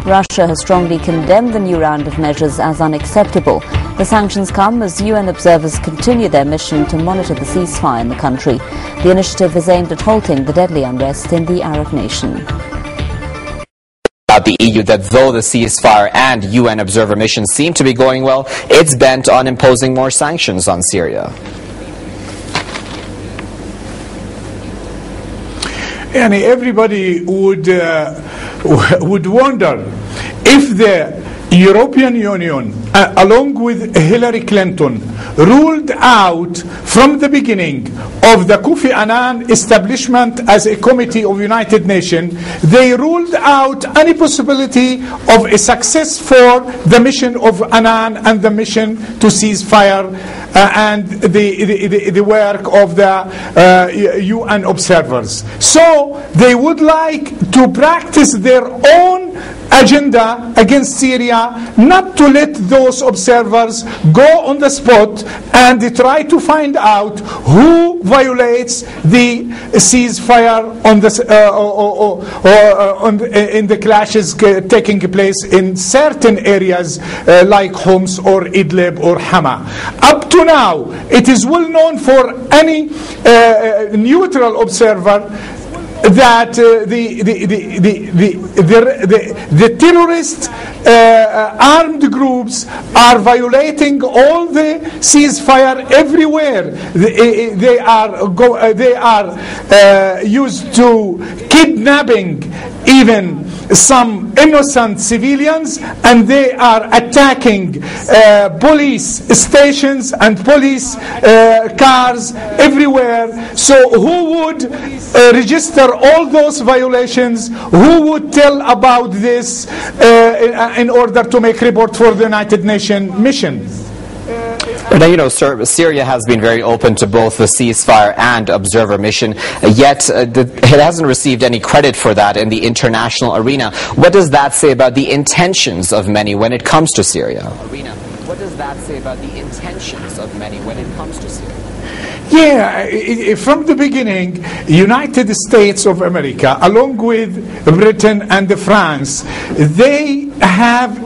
Russia has strongly condemned the new round of measures as unacceptable. The sanctions come as UN observers continue their mission to monitor the ceasefire in the country. The initiative is aimed at halting the deadly unrest in the Arab nation. The EU that though the ceasefire and UN observer missions seem to be going well, it's bent on imposing more sanctions on Syria. And everybody would wonder if the European Union, along with Hillary Clinton, ruled out from the beginning of the Kofi Annan establishment as a committee of United Nations, they ruled out any possibility of a success for the mission of Annan and the mission to ceasefire and the work of the UN observers. So they would like to practice their own agenda against Syria, not to let those observers go on the spot and try to find out who violates the ceasefire on the, in the clashes taking place in certain areas like Homs or Idlib or Hama. Up to now, it is well known for any neutral observer that the terrorist armed groups are violating all the ceasefire everywhere. They are used to kidnapping even some innocent civilians, and they are attacking police stations and police cars everywhere. So who would register all those violations? Who would tell about this in order to make report for the United Nations mission? Now, you know, sir, Syria has been very open to both the ceasefire and observer mission, yet it hasn't received any credit for that in the international arena. What does that say about the intentions of many when it comes to Syria? What does that say about the intentions of many when it comes to Syria? Yeah, from the beginning, United States of America, along with Britain and France, they have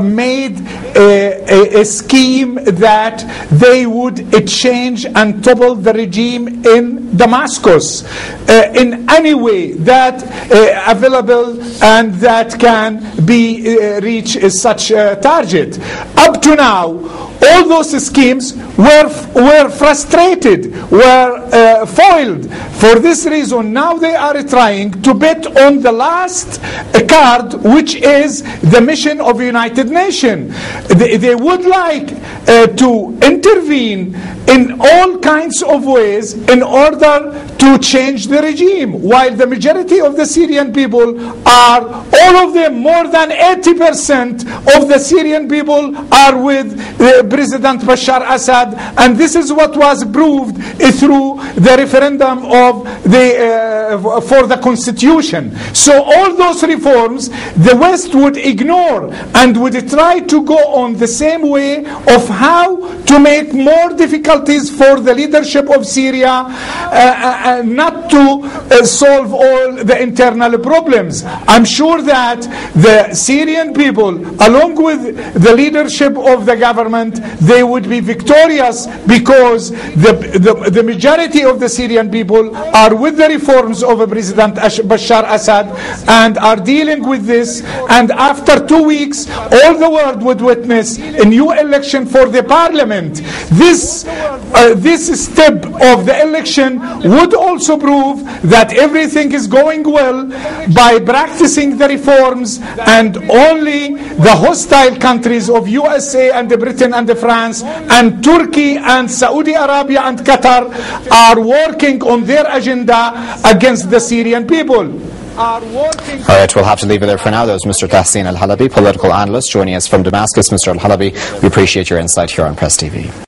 made a scheme that they would change and topple the regime in Damascus in any way that available and that can be reach such a target. Up to now, all those schemes were frustrated, were foiled. For this reason, now they are trying to bet on the last card, which is the mission of United Nations. They would like to intervene in all kinds of ways in order to change the regime, while the majority of the Syrian people are, all of them, more than 80% of the Syrian people are with President Bashar Assad, and this is what was proved through the referendum of for the constitution. So all those reforms the West would ignore and would try to go on the same way of how to make more difficulties for the leadership of Syria, not to solve all the internal problems. I'm sure that the Syrian people, along with the leadership of the government, they would be victorious, because the majority of the Syrian people are with the reforms of President Bashar Assad and are dealing with this. And after 2 weeks, all the world would witness a new election for the parliament. This step of the election would also prove that everything is going well by practicing the reforms, and only the hostile countries of USA and Britain and France and Turkey and Saudi Arabia and Qatar are working on their agenda against the Syrian people. All right, we'll have to leave it there for now. That was Mr. Tahsin Al-Halabi, political analyst, joining us from Damascus. Mr. Al-Halabi, we appreciate your insight here on Press TV.